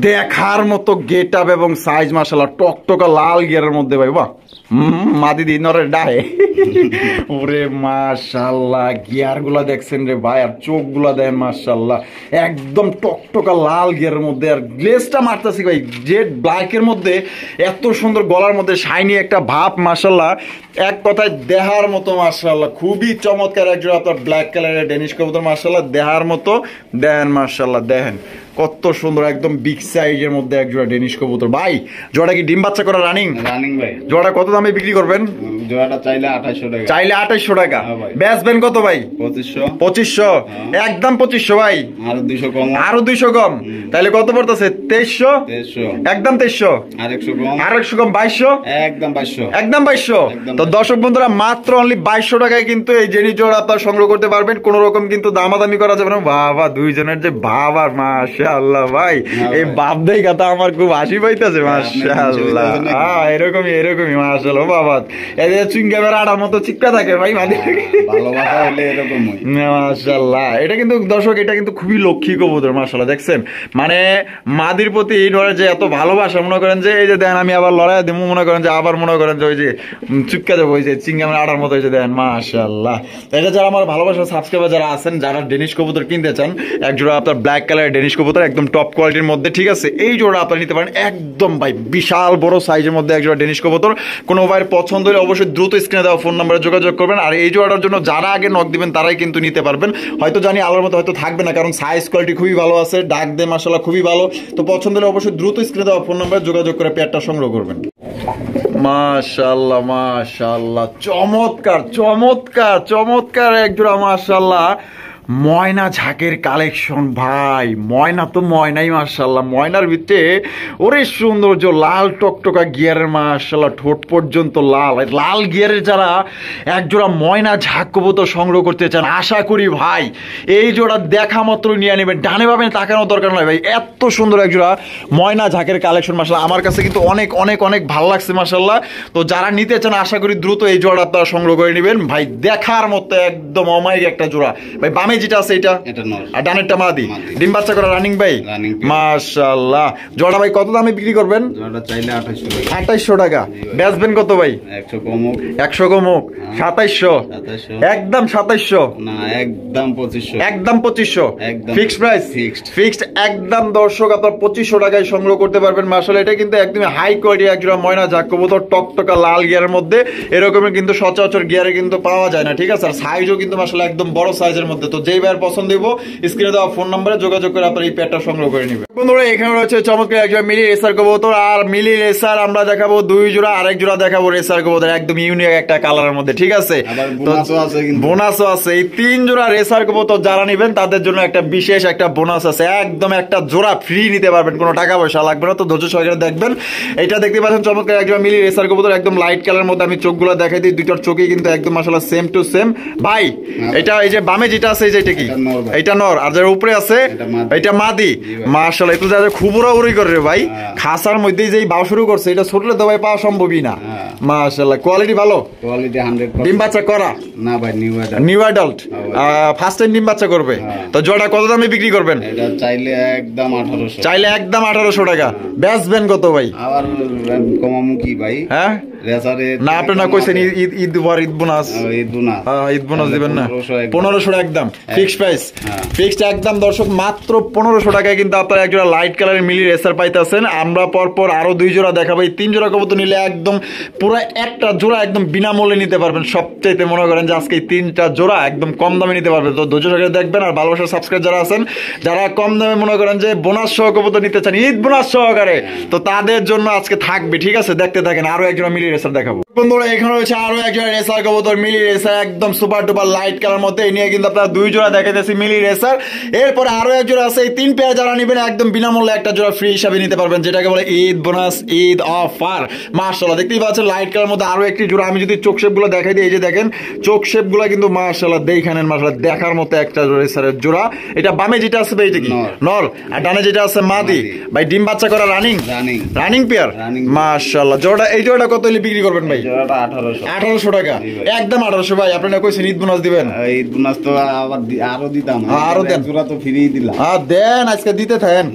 দেখার মতো গেট আপ এবং সাইজ মাশাআল্লাহ, টকটকা লাল গিয়ারের মধ্যে ভাই। বাহ মাদি দিন নরের ডায়ে। ওরে মাশাআল্লাহ গিয়ার গুলা দেখছেন রে ভাই, আর চোখ গুলা দেন মাশাআল্লাহ, একদম টকটকা লাল গিয়ারের মধ্যে। আর গ্লেজটা মারতেছি ভাই জেড ব্ল্যাকের মধ্যে, এত সুন্দর গলার মধ্যে শাইনি একটা ভাব মাশাআল্লাহ, এক কথায় দেহার মতো মাশাআল্লাহ। খুবই চমৎকার একজন আপনার ব্ল্যাক কালারের ডেনিশ কবুতর মাশাআল্লাহ, দেহার মতো। দেন মাশাআল্লাহ দেখেন কত সুন্দর একদম বিগ সাইজের মধ্যে এক জোড়া ডেনিশ কবুতর। ভাই জোড়া কি ডিম বাচ্চা করা রানিং? রানিং ভাই। জোড়া কত দামে বিক্রি করবেন? জোড়াটা চাইলে 2800 টাকা। চাইলে 2800 টাকা। হ্যাঁ ভাই। বেচবেন কত ভাই? 2500। 2500 একদম 2500 ভাই। আরো 200 কম। আরো 200 কম, তাহলে কত পড়তেছে? 2300। 2300। একদম 2300। আর 100 কম। আর 100 কম 2200। একদম 2200। একদম 2200। তো দর্শক বন্ধুরা মাত্র অনলি 2200 টাকায় কিন্তু এই জেনি জোড়া আপনারা সংগ্রহ করতে পারবেন, কোন রকম কিন্তু দামাদামি করা যাবে না। বাবা দুইজনের যে ভাব আর মাশাআল্লাহ ভাই, এই ভাব দেখা তো আমার খুব হাসি পাইতেছে মাশাআল্লাহ। হ্যাঁ এরকমই মাশাআল্লাহ। বাবা এদের চুইংগামের আড়ার মতো চিপকা থাকে ভাই মাদি। ভালোবাসা হলে এরকমই মাশাআল্লাহ। এটা কিন্তু দর্শক এটা কিন্তু খুবই লক্ষ্মী কবুতর মাশাআল্লাহ, দেখছেন মানে মাদির প্রতি ধরে যে এত ভালোবাসা, মনে করেন যে এই যে দেন আমি আবার লড়াই দেবো, মনে করেন যে আবার মনে করেন যে ওই যে চুপকা দেবো, ওই যে চিংগামের আড়ার মতো হয়েছে দেন মাশাআল্লাহ। এটা যারা আমার ভালোবাসার সাবস্ক্রাইবার যারা আছেন, যারা ডেনিশ কবুতর কিনতে চান, এক জোড়া আপনার ব্ল্যাক কালারের ডেনিশ কবুতর একদম টপ কোয়ালিটির মধ্যে, ঠিক আছে, এই জোড়া আপনারা নিতে পারেন একদম ভাই বিশাল বড় সাইজের মধ্যে এক জোড়া ডেনিশ কবুতর। কোনো ভাইয়ের পছন্দ হলে অবশ্যই দ্রুত স্ক্রিনে দেওয়া ফোন নাম্বারে যোগাযোগ করবেন। আর এই জোড়াটার জন্য যারা আগে নক দিবেন তারাই কিন্তু নিতে পারবেন। হয়তো জানি আলোর মতো হয়তো থাকবে না, কারণ সাইজ কোয়ালিটি খুবই ভালো আছে, ডাক দে মাশাআল্লাহ খুবই ভালো। তো পছন্দ হলে অবশ্যই দ্রুত স্ক্রিনে দেওয়া ফোন নাম্বারে যোগাযোগ করে পেয়ারটা সংগ্রহ করবেন। মাশাআল্লাহ মাশাআল্লাহ চমৎকার চমৎকার চমৎকার এক জোড়া মাশাআল্লাহ ময়না ঝাঁকের কালেকশন ভাই। ময়না তো ময়নাই মাশাআল্লাহ, ময়নার ভিতরে ওরে সৌন্দর্য, লাল টকটকা গিয়ারের মাশাআল্লাহ, ঠোঁট পর্যন্ত লাল লাল গিয়ারের যারা এক জোড়া ময়না ঝাঁক কবুতর সংগ্রহ করতে চান, আশা করি ভাই এই জোড়া দেখা মাত্র নিয়ে নেবেন, ডানে ভাবে তাকানোর দরকার নয় ভাই। এত সুন্দর এক জোড়া ময়না ঝাঁকের কালেকশন মাশাআল্লাহ, আমার কাছে কিন্তু অনেক অনেক অনেক ভালো লাগছে মাশাআল্লাহ। তো যারা নিতে চান আশা করি দ্রুত এই জোড়া আপনারা সংগ্রহ করে নেবেন ভাই, দেখার মতো একদম অমায়িক একটা জোড়া ভাই। বামে বামে যেটা আছে এটা আর ডানেরটা মাদি। ডিম বাচ্চা করা রানিং ভাই, মাশাআল্লাহ। জোড়া ভাই কত দামে বিক্রি করবেন? জোড়াটা চাইলে 2800 টাকা। বেচবেন কত ভাই? 100 কমুক। 100 কমুক, 2700। একদম 2700 না, একদম 2500। একদম 2500 ফিক্সড প্রাইস। ফিক্সড একদম দর্শক আপনার 2500 টাকায় সংগ্রহ করতে পারবেন। মাশাআল্লাহ এটা কিন্তু একদম হাই কোয়ালিটি এক জোড়া ময়না জাক কবুতর, টকটকা লাল গিয়ারের মধ্যে। এরকমের কিন্তু সচরাচর গিয়ারে কিন্তু পাওয়া যায় না, ঠিক আছে। আর সাইজও কিন্তু মাশাআল্লাহ একদম বড় সাইজের মধ্যে। তো যেই ভাইয়ের পছন্দ হইব স্ক্রিনে দেওয়া ফোন নম্বরে যোগাযোগ করে আপনারা এই পেয়ারটা সংগ্রহ করে নেবেন। বন্ধুরা এখানে রয়েছে চমৎকার এক জোড়া মিলি রেসার কবুতর। আর মিলি রেসার আমরা দেখাবো 2 জোড়া, আরেক জোড়া দেখাবো রেসার কবুতর একদম ইউনিক একটা কালারের মধ্যে, ঠিক আছে। বোনাসও আছে। এই 3 জোড়া রেসার কবুতর যারা নেবেন তাদের জন্য একটা বিশেষ একটা বোনাস আছে। একদম একটা জোড়া ফ্রি নিতে পারবেন, কোনো টাকা পয়সা লাগবে না। তো ধৈর্য সহকারে দেখবেন। এটা দেখতে পাচ্ছেন চমৎকার এক জোড়া মিলি রেসার কবুতর একদম লাইট কালারের মধ্যে। আমি চোখগুলো দেখাই দিই, দুইটার চোখই কিন্তু একদম মাশাআল্লাহ সেম টু সেম। ভাই এটা এই যে বামে যেটা আছে এটা কি? এটা নর, আর যার উপরে আছে এটা মাদি। মাশাআল্লাহ একটু যা খুব উড়াউড়ি করে রে ভাই। খাসার মধ্যে যেই বাও শুরু করছে এটা ছোটলে তো ভাই পাওয়া সম্ভবই না। মাশাআল্লাহ কোয়ালিটি ভালো, কোয়ালিটি 100%। ডিম বাচ্চা করা না ভাই, নিউ অ্যাডাল্ট, ফার্স্ট টাইম ডিম বাচ্চা করবে। তো জোড়া কত দামে বিক্রি করবেন? এটা চাইলে একদম 1800। চাইলে একদম 1800 টাকা। বেচবেন কত ভাই? আবার কমামু কি ভাই? হ্যাঁ না আপনি না কইছেন ঈদ বোনাস। ঈদ বোনাস দিবেন না? 1500 একদম ফিক্সড প্রাইস। ফিক্সড একদম দর্শক মাত্র 1500 টাকায় কিন্তু আপনারা এক জোড়া লাইট কালারের মিলি রেসার পাইতেছেন। আমরা পরপর আরো 2 জোড়া দেখাবো। এই 3 জোড়া কবুতর নিলে একদম পুরো একটা জোড়া একদম বিনামূল্যে নিতে পারবেন। সবচাইতে মনে করেন যে আজকে এই 3টা জোড়া একদম কম দামে নিতে পারবেন। তো ধৈর্য সহকারে দেখবেন। আর ভালোবাসার সাবস্ক্রাইব যারা আছেন, যারা কম দামে মনে করেন যে বোনাস সহ কবুতর নিতে চান, ঈদ বোনাস সহকারে, তো তাদের জন্য আজকে থাকবে, ঠিক আছে। দেখতে থাকেন, আরো এক জোড়া মিলি রেসার দেখাবো। বন্ধুরা এখানে রয়েছে আরো এক জোড়া রেসার কবুতর মিলি রেসার একদম সুপার ডুপার লাইট কালার মধ্যে। এই নিয়ে কিন্তু আপনারা 2 জোড়া দেখাইতেছি মিলি রেসার। এরপরে আরো এক জোড়া আছে। এই 3 পেয়ার যারা নেবেন একদম বিনামূল্যে একটা জোড়া ফ্রি হিসাবে নিতে পারবেন, যেটাকে বলে ঈদ বোনাস, ঈদ অফার। মাশাআল্লাহ দেখতেই পাচ্ছেন লাইট কালার মধ্যে আরো একটি জোড়া। আমি যদি চোখ শেপ গুলো দেখাই দিই, এই যে দেখেন চোখ শেপ গুলো কিন্তু মাশাআল্লাহ দেখেন, মাশাআল্লাহ দেখার মতো একটা রেসারের জোড়া। এটা বামে যেটা আছে ভাই এটা কি? নর, আর ডানে যেটা আছে মাদি। ভাই ডিম বাচ্চা করা রানিং পেয়ার। মাশাআল্লাহ জোড়া, এই জোড়াটা কত হলে বিক্রি করবেন ভাই? জোড়াটা 1800 টাকা একদম 1800। ভাই আপনারা কইছেন ঈদ বোনাস দিবেন? ঈদ বোনাস তো আবার আরো দিতাম, আরো দেন। জোড়া তো ফ্রি দিলাম। দেন আজকে দিতে থাকেন,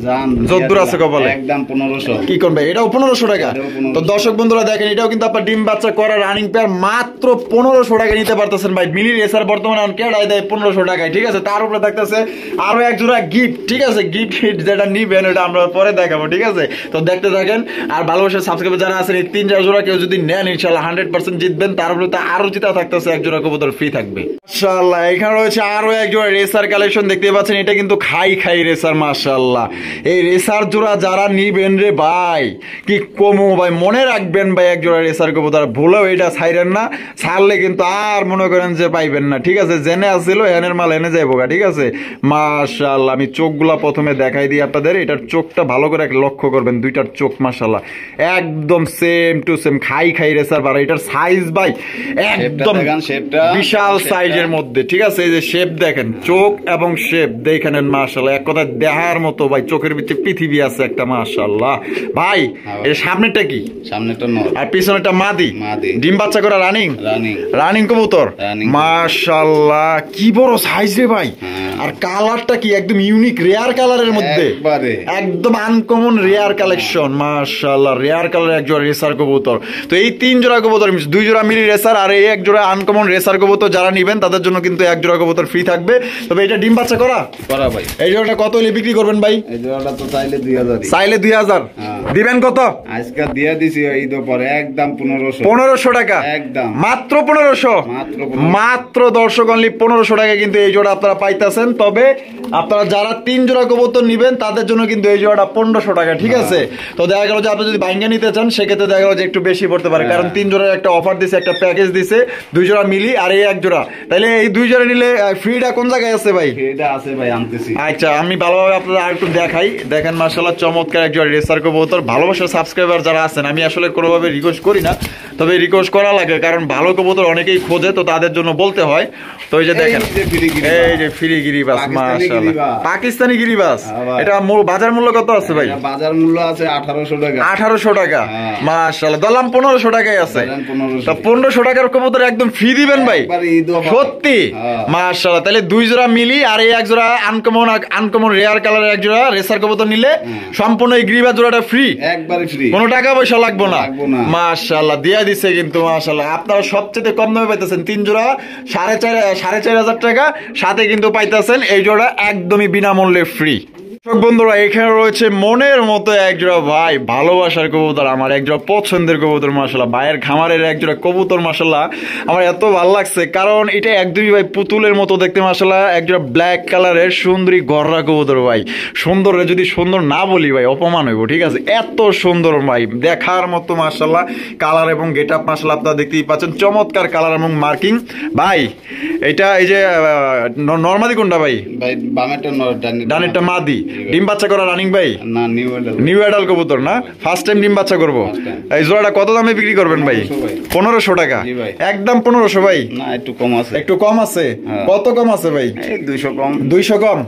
যদ্দূর আছে কপালে। একদম 1500। কি কোন ভাই? এটাও 1500 টাকা। তো দর্শক বন্ধুরা দেখেন, এটাও কিন্তু আপনার ডিম বাচ্চা করা রানিং পেয়ার মাত্র 1500 টাকা নিতে পারতেছেন ভাই। মিলি রেসার বর্তমানে কেডাই দেয় 1500 টাকায়, ঠিক আছে। তার উপরে থাকতেছে আরো এক জোড়া গিফট, ঠিক আছে। গিফট যেটা নিবেন ওটা আমরা পরে দেখাবো, ঠিক আছে। তো দেখতে থাকেন। আর ভালোবাসার সাবস্ক্রাইবার যারা আছেন, এই 3 জোড়া কেউ যদি নেন ইনশাআল্লাহ 100% জিতবেন। তার উপরে আরো জিতা থাকতেছে, এক জোড়া কবুতর ফ্রি থাকবে মাশাআল্লাহ। এখানে রয়েছে আরো এক জোড়া রেসার কালেকশন দেখতে পাচ্ছেন। এটা কিন্তু খাই রেসার মাশাআল্লাহ। এই রেসার জোড়া যারা নিবেন রে ভাই কি কমো ভাই, মনে রাখবেন ভাই এক জোড়া রেসার কবুতর ভুলেও এটা ছাইরেন না। ছাড়লে কিন্তু আর মনে করেন যে পাইবেন না, ঠিক আছে। জেনে আসছিল এনের মাল এনে যাইবো, ঠিক আছে। মাশাআল্লাহ আমি চোখগুলা প্রথমে দেখাই দিই আপনাদের। এটার চোখটা ভালো করে লক্ষ্য করবেন, দুইটার চোখ মাশাআল্লাহ একদম সেম টু সেম খাই রেসার। আর এটার সাইজ ভাই একদম বিশাল সাইজের মধ্যে, ঠিক আছে। এই যে শেপ দেখেন, চোখ এবং শেপ দেখেন মাশাআল্লাহ এক কথা দেখার মতো ভাই। চোখের ভিতরে পৃথিবী আছে একটা মাশাআল্লাহ ভাই। এর সামনেটা কি? সামনেটা নর, আর পিছনেটা মাদি। ডিম বাচ্চা করা রানিং কবুতর মাশাআল্লাহ। কি বড় সাইজ রে ভাই। আর কালারটা কি একদম ইউনিক রেয়ার কালারের মধ্যে, একদম আনকমন রেয়ার কালেকশন মাশাআল্লাহ। রেয়ার কালার এক জোড়া রেসার কবুতর। তো এই 3 জোড়া কবুতর, 2 জোড়া মিলি রেসার আর এই 1 জোড়া আনকমন রেসার কবুতর যারা নিবেন তাদের জন্য কিন্তু 1 জোড়া কবুতর ফ্রি থাকবে। তবে এটা ডিম বাচ্চা করা ভাই। এই জোড়াটা কত হলে বিক্রি করবেন ভাই? এই জোড়াটা তো চাইলে 2000। চাইলে 2000 দিবেন কত? আজকে দিয়ে দিছি ঈদ পরে একদম 1500 টাকা একদম মাত্র 1500 মাত্র দর্শক অনলি 1500 টাকা কিন্তু এই জোড়া আপনারা পাইতেছেন। তবে আপনারা যারা 3 জোড়া কবুতর নিবেন তাদের জন্য কিন্তু এই জোড়াটা 1500 টাকা, ঠিক আছে। তো দেখা গেল যে আপনি যদি বাইঙ্গা নিতে চান সেক্ষেত্রে দেখা গেল যে একটু বেশি পড়তে পারে, কারণ 3 জোড়ার একটা অফার দিছে, একটা প্যাকেজ দিছে 2 জোড়া মিলি আর এই 1 জোড়া। তাহলে এই 2 জোড়া নিলে ফ্রিটা কোন জায়গায় আছে ভাই? ফ্রিটা আছে ভাই, আনতেছি। আচ্ছা আমি ভালোভাবে আপনাদের আর একটু দেখাই। দেখেন মাশাআল্লাহ চমৎকার এক জোড়া রেসার কবুতর। ভালোবাসার সাবস্ক্রাইবার যারা আছেন, আমি আসলে কোনোভাবে রিকোয়েস্ট করি না, তবে রিকোয়েস্ট করা লাগে, কারণ ভালো কবুতর অনেকেই খোঁজে, তো তাদের জন্য বলতে হয়। তো এই যে দেখেন, এই যে ফ্রি গিরিবাস, মাশাআল্লাহ, পাকিস্তানি গিরিবাস। এটা বাজার মূল্য কত আছে ভাই? বাজার মূল্য আছে 1800 টাকা। 1800 টাকা, মাশাআল্লাহ। দলাম 1500 টাকায় আছে। তো 1500 টাকার কবুতর একদম ফ্রি দিবেন ভাই? সত্যি? মাশাআল্লাহ। তাহলে 2 জোড়া মিলি আর এই এক জোড়া আনকমন রেয়ার কালারের এক জোড়া রেসার কবুতর নিলে সম্পূর্ণ এই গিরিবাস জোড়াটা ফ্রি, একবারে ফ্রি, কোনো টাকা পয়সা লাগবে না। মাশাআল্লাহ, দিয়া দিছে কিন্তু মাশাআল্লাহ। আপনারা সবচেয়ে কম দামে পাইতেছেন 3 জোড়া 4500 টাকা, সাথে কিন্তু পাইতেছেন এই জোড়া একদমই বিনামূল্যে ফ্রি। বন্ধুরা, এখানে রয়েছে মনের মতো একজোড়া ভাই ভালোবাসার কবুতর, আমার একজোড়া পছন্দের কবুতর মাশাআল্লাহ। ভাইয়ের খামারের একজোড়া কবুতর মাশাআল্লাহ, আমার এত ভালো লাগছে, কারণ এটা একদমই ভাই পুতুলের মতো দেখতে মাশাআল্লাহ। একজোড়া ব্ল্যাক কালারের সুন্দরী গররা কবুতর ভাই। সুন্দর, যদি সুন্দর না বলি ভাই অপমান হইব, ঠিক আছে? এত সুন্দর ভাই, দেখার মতো মাশাআল্লাহ। কালার এবং গেট আপ মাশাআল্লাহ আপনারা দেখতেই পাচ্ছেন, চমৎকার কালার এবং মার্কিং। ভাই এটা এই যে নরমাদি কোনটা ভাই? ভাই বামেরটা নর, ডানেরটা মাদি। ডিম বাচ্চা করা রানিং ভাই? না, নিউ অ্যাডাল কবুতর না? ফার্স্ট টাইম ডিম বাচ্চা করবো। এই জোড়াটা কত দামে বিক্রি করবেন ভাই? 1500 টাকা, একদম 1500 ভাই? না, একটু কম আছে। একটু কম আছে? কত কম আছে ভাই? 200 কম। 200 কম?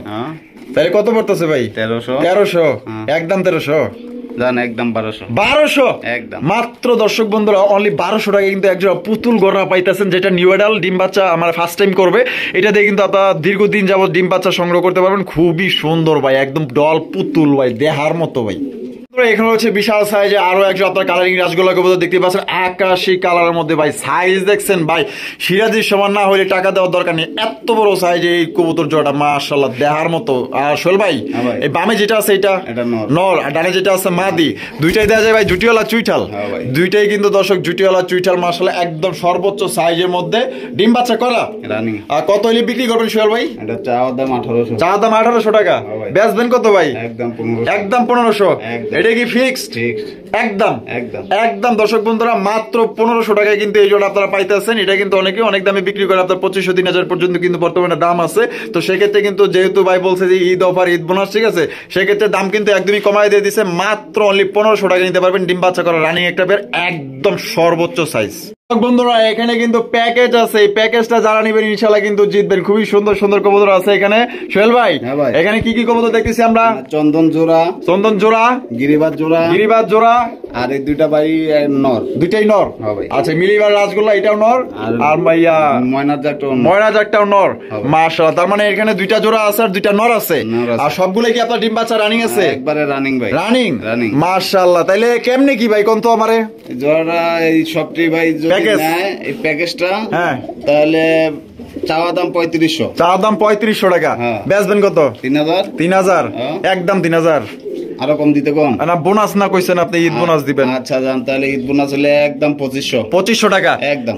তাহলে কত পড়তেছে ভাই? 1300। একদম 1300? একদম 1200 একদম মাত্র। দর্শক বন্ধুরা, অনলি 1200 টাকা কিন্তু একজোড়া পুতুল গড়া পাইতেছেন, যেটা নিউ অ্যাডাল ডিম বাচ্চা আমার ফার্স্ট টাইম করবে। এটা দিয়ে কিন্তু আপনারা দীর্ঘদিন যাবত ডিম বাচ্চা সংগ্রহ করতে পারবেন। খুবই সুন্দর ভাই, একদম ডল পুতুল ভাই, দেহার মতো ভাই। এখানে হচ্ছে বিশাল সাইজে আরো একজন আপনার কালারিং রাসগোল্লা কবুতর দেখতে পাচ্ছেন, আকাশি কালারের মধ্যে ভাই। সাইজ দেখছেন ভাই, সিরাজির সমান না হলে টাকা দেওয়ার দরকার নেই, এত বড় সাইজে এই কবুতর জোড়াটা মাশাআল্লাহ, দেহার মতো। আর সোহেল ভাই, এই বামে যেটা আছে এটা নর, আর ডানে যেটা আছে মাদি, দুইটাই দেওয়া যায় ভাই জুটিওয়ালা চুইঠাল। দুইটাই কিন্তু দর্শক জুটিওয়ালা চুইঠাল মাশাআল্লাহ, একদম সর্বোচ্চ সাইজের মধ্যে ডিম বাচ্চা করা। আর কত হলে বিক্রি করবেন সোহেল ভাই? এটা চাওয়ার দাম 1800। চাওয়ার দাম 1800 টাকা, বেচবেন কত ভাই? একদম 1500। এটা কি ফিক্সড? একদম দর্শক বন্ধুরা, মাত্র 1500 টাকায় কিন্তু এই জোড়া আপনারা পাইতেছেন। এটা কিন্তু অনেকে অনেক দামে বিক্রি করে, আপনার 2500-3000 পর্যন্ত কিন্তু বর্তমানে দাম আছে। তো সেক্ষেত্রে কিন্তু যেহেতু ভাই বলছে যে ঈদ অফার, ঈদ বোনাস, ঠিক আছে, সেক্ষেত্রে দাম কিন্তু একদমই কমাই দিয়ে দিছে। মাত্র অনলি 1500 টাকা নিতে পারবেন ডিম বাচ্চা করা রানিং একটা পেয়ার, একদম সর্বোচ্চ সাইজ। বন্ধুরা, এখানে কিন্তু প্যাকেজ আছে, এই প্যাকেজটা যারা নিবেন ইনশাআল্লাহ কিন্তু জিতবেন। খুবই সুন্দর সুন্দর কবুতর আছে এখানে। সোহেল ভাই, এখানে কি কি কবুতর দেখতেছি আমরা? চন্দন জোড়া, গিরিবাজ জোড়া, আর এই দুইটা ভাই নর, দুইটাই নর। আচ্ছা, মিলিবার রাসগোল্লা এটাও নর, আর ভাইয়া ময়না জাকটাও নর। মাশাআল্লাহ, তার মানে এখানে দুইটা জোড়া আছে আর দুইটা নর আছে। আর সবগুলো কি আপনার ডিম বাচ্চা রানিং আছে? একবারে রানিং ভাই, রানিং। মাশাআল্লাহ, তাইলে কেমনে কি ভাই কোন তো আমারে? জোড়াটা এই সবটি ভাই এই প্যাকেজটা, হ্যাঁ, তাহলে চাওয়া দাম 3500। চাওয়া দাম 3500 টাকা, বেচবেন কত? 3000। একদম 3000। আরো কম দিতে কোন না, বোনাস না কইছেন আপনি, ঈদ বোনাস দিবেন। আচ্ছা জান, তাহলে ঈদ বোনাস হলে একদম 2500 টাকা, একদম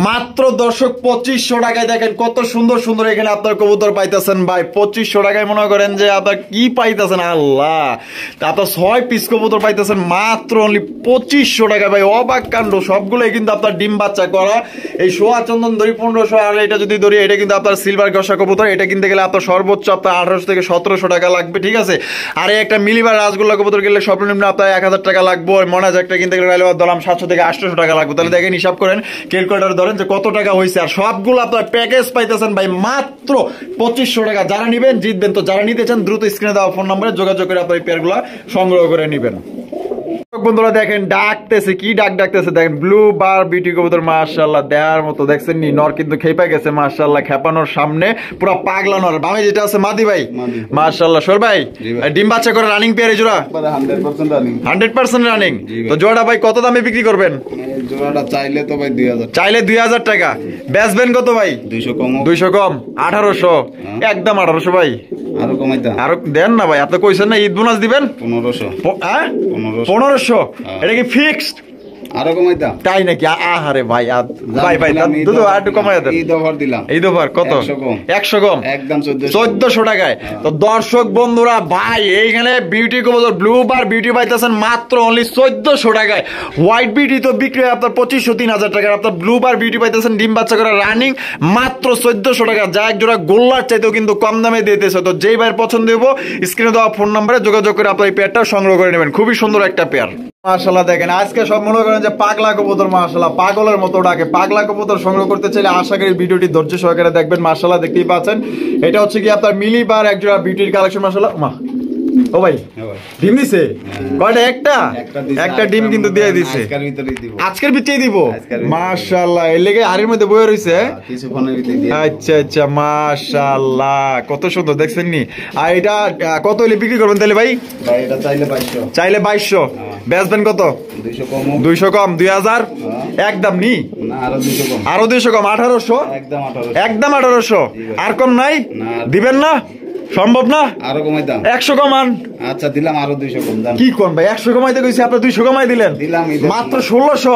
মাত্র দর্শক 2500 টাকায়। দেখেন কত সুন্দর সুন্দর এখানে আপনার কবুতর পাইতেছেন ভাই। 2500 টাকায় মনে করেন যে আপনার কি পাইতেছেন, আল্লাহ, আপনার 6 পিস কবুতর পাইতেছেন মাত্র অনলি 2500 টাকা ভাই। অবাক কাণ্ড, সবগুলোই কিন্তু আপনার ডিম বাচ্চা করা। এই সোয়া চন্দন ধরি 1500, আর এটা যদি ধরি এটা কিন্তু আপনার সিলভার ঘষা কবুতর। এটা কিনতে গেলে আপনার সর্বোচ্চ আপনার 1800 থেকে 1700 টাকা লাগবে, ঠিক আছে? আর একটা মিলিবার রাসগোল্লা কবুতর গেলে সর্বনিম্ন আপনার 1000 টাকা লাগবে। মনে একটা কিনতে গেলে দলাম 700 থেকে 800 টাকা লাগবে। তাহলে দেখেন, হিসাব করেন, ক্যালকুলেটর ধরেন যে কত টাকা হয়েছে। আর সবগুলো আপনার প্যাকেজ পাইতেছেন ভাই মাত্র 2500 টাকা। যারা নিবেন জিতবেন। তো যারা নিতে চান দ্রুত স্ক্রিনে দেওয়া ফোন নম্বরে যোগাযোগ করে আপনার এই পেয়ারগুলো সংগ্রহ করে নিবেন। বন্ধুরা দেখেন ডাকতেছে, কি ডাকতেছে দেখেন, ব্লু বার বিউটি কবুতর মাশাআল্লাহ, দেয়ার মতো। দেখছেন নি, নর কিন্তু খেপা গেছে মাশাআল্লাহ, খেপানোর সামনে পুরো পাগলা নর। বামে যেটা আছে মাদি ভাই, মাশাআল্লাহ। সোহেল ভাই, ডিম বাচ্চা করে রানিং পেয়ার এই জোড়া 100% রানিং। তো জোড়াটা ভাই কত দামে বিক্রি করবেন? জোড়াটা চাইলে তো ভাই 2000, চাইলে 2000 টাকা, বেচবেন কত ভাই? 200 কম, 1800। একদম 1800 ভাই। আরো কমাইতা, আরো দেন না ভাই, আপনি কইছেন না ঈদ বোনাস দিবেন। 1500। এটা কি ফিক্সড? আরো কমাইতা, তাই নাকি? আহারে ভাই, ভাই দুধ আর একটু কমাই দেন। ঈদ অফার দিলাম। ঈদ অফার কত? 100 কম, একদম 1400 টাকায়। তো দর্শক বন্ধুরা ভাই, এইখানে বিউটি কবুতর ব্লু বার বিউটি পাইতেছেন মাত্র অনলি 1400 টাকায়। হোয়াইট বিউটি তো বিক্রি হয় আপনার 2500-3000 টাকার। আপনার ব্লু বার বিউটি পাইতেছেন ডিম বাচ্চা করে রানিং মাত্র 1400 টাকা। যা এক জোড়া গোল্লার চাইতেও কিন্তু কম দামে দিতেছে। তো যেই ভাইয়ের পছন্দ হইব স্ক্রিনে দেওয়া ফোন নম্বরে যোগাযোগ করে আপনার এই পেয়ারটা সংগ্রহ করে নেবেন। খুবই সুন্দর একটা পেয়ার। মাশাআল্লাহ দেখেন আজকে সব মনে করেন যে পাগলা কবুতর, মাশাআল্লাহ পাগলের মতো ডাকে। পাগলা কবুতর সংগ্রহ করতে চাইলে আশা করি ভিডিওটি ধৈর্য সহকারে দেখবেন। মাশাআল্লাহ দেখতেই পাচ্ছেন এটা হচ্ছে কি আপনার মিলিবার একজোড়া বিউটির কালেকশন। মাশাআল্লাহ মা ও ভাই ডিম দিছে কয়টা? একটা ডিম কিন্তু দিয়ে দিছে, আজকের ভিতরেই দিব। মাশাআল্লাহ এর লেগে আরের মধ্যে বয়ে রইছে। আচ্ছা আচ্ছা মাশাআল্লাহ কত সুন্দর দেখছেন নি। আর এটা কত হলে বিক্রি করবেন তাহলে ভাই? এটা চাইলে 2200, বেচবেন কত? 200 কম 2000 একদম নি, আরো 200 কম 1800, একদম 1800। আর কম নাই? দিবেন না? সম্ভব না? আরো কমাইতাম 100 কমান। আচ্ছা দিলাম আরো 200 কম দাম। কি কোন ভাই 100 কমাইতে কইছি আপনি 200 কমাই দিলেন? মাত্র 1600,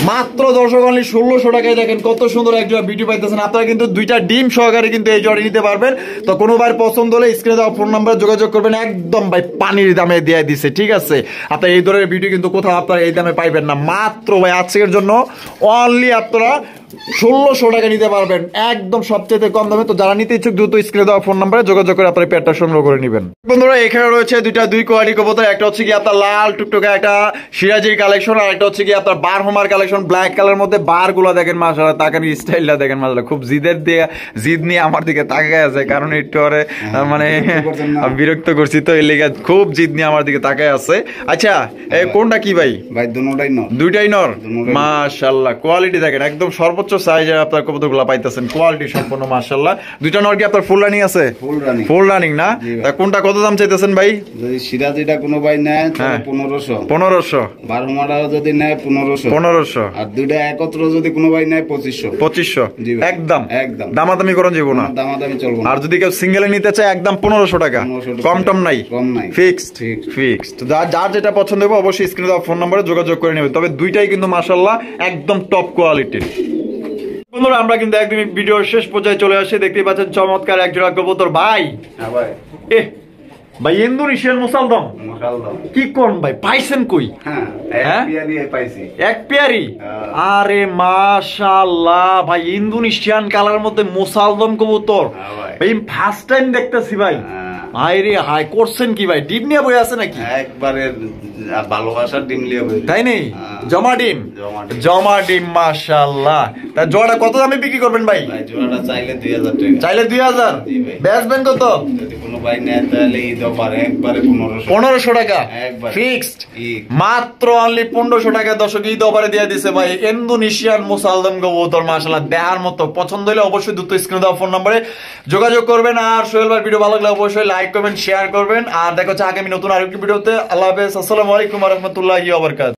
মাত্র 10 অনলি 1600 টাকায়। দেখেন কত সুন্দর একটা ভিডিও পাইতেছেন আপনারা, কিন্তু দুইটা ডিম সহকারে কিন্তু এই জোড়া নিতে পারবেন। তো কোনো ভাই পছন্দ হলে স্ক্রিনে দেওয়া ফোন নাম্বারে যোগাযোগ করবেন। একদম ভাই পানির দামে দিয়ে দিছে, ঠিক আছে? আপনার এই ধরনের ভিডিও কিন্তু কোথাও আপনারা এই দামে পাইবেন না। মাত্র ভাই আজকের জন্য অনলি আপনারা 1600 টাকা নিতে পারবেন, একদম সবচেয়ে কম দামে। তো যারা নিতে ইচ্ছুক দ্রুত স্ক্রিনে দেওয়া ফোন নাম্বারে যোগাযোগ করে আপনার পেয়ারটা সংগ্রহ করে নেবেন। বন্ধুরা এখানে রয়েছে দুই কোয়ালিটি কবুতর। একটা হচ্ছে কি আপনার লাল টুকটুকে একটা সিরাজির কালেকশন, আর একটা হচ্ছে কি আপনার বারহমার কালেকশন। ব্ল্যাক কালার মধ্যে বার গুলা দেখেন মাশাআল্লাহ, তাকানি স্টাইলটা দেখেন মাশাআল্লাহ, খুব জিদ নিয়ে আমার দিকে তাকায় আছে, কারণ একটু আরে মানে বিরক্ত করছি তো এই লেগে খুব জিদ নিয়ে আমার দিকে তাকায় আছে। আচ্ছা কোনটা কি ভাই? ভাই দুইটাই নর। মাশাআল্লাহ কোয়ালিটি দেখেন একদম সর্বোচ্চ সাইজের আপনার কবুতরগুলো পাইতেছেন, কোয়ালিটি সম্পূর্ণ মাশাআল্লাহ। দুইটা নর কি আপনার ফুল রানিং আছে? ফুল রানিং না? কোনটা কত দাম চাইতেছেন ভাই? যদি সিরাজিটা কোনো ভাই নেয় তাহলে 1500, বারহমাটা যদি নেয় 1500, আর দুইটা একত্র যদি কোনো ভাই নেয় 2500। একদম দামাদামি করুন যাব না, দামাদামি চলবে না। আর যদি কেউ সিঙ্গেলে নিতে চায় একদম 1500 টাকা, কম টম নাই, ফিক্সড। যার যেটা পছন্দ হবে অবশ্যই স্ক্রিনে দেওয়া ফোন নম্বরে যোগাযোগ করে নেবে। তবে দুইটাই কিন্তু মাশাআল্লাহ একদম টপ কোয়ালিটির। বন্ধুরা আমরা কিন্তু একদম ভিডিওর শেষ পর্যায়ে চলে আসি। দেখতেই পাচ্ছেন চমৎকার এক জোড়া কবুতর। ভাই ভাই ইন্দোনেশিয়ান মুসালদম কি কোন ভাই পাইছেন কই? এক পেয়ারি। আরে মাশাআল্লাহ ভাই ইন্দোনেশিয়ান কালার মধ্যে মুসালদম কবুতর ভাই ফার্স্ট টাইম দেখতেছি ভাই। হাইরে হাই করছেন কি ভাই? ডিম নিয়ে বই আছে নাকি? একবারে ভালোবাসার ডিম নিয়ে বই, তাই নেই? জমা ডিম মাশাআল্লাহ। তা জোড়া কত দামে বিক্রি করবেন ভাই? জোড়াটা চাইলে 2000 টাকা। চাইলে 2000, বেচবেন কত? যদি কোনো ভাই নেয় তাহলে ঈদ অফার একবারে 1500 টাকা ফিক্সড। মাত্র অনলি 1500 টাকা দর্শক ঈদ অফারে দিয়ে দিছে ভাই ইন্দোনেশিয়ান মুসালদম কবুতর। মাশাআল্লাহ দেখার মতো। পছন্দ হলে অবশ্যই দ্রুত স্ক্রিনে দেওয়া ফোন নম্বরে যোগাযোগ করবেন। আর সোহেল ভাই ভিডিও ভালো লাগলে অবশ্যই লাইক করবেন, শেয়ার করবেন। আর দেখা হচ্ছে আগামী নতুন আরেকটি ভিডিওতে। আল্লাহ হাফেজ, আসসালামু আলাইকুম ওয়া রাহমাতুল্লাহি ওয়া বারাকাতুহু।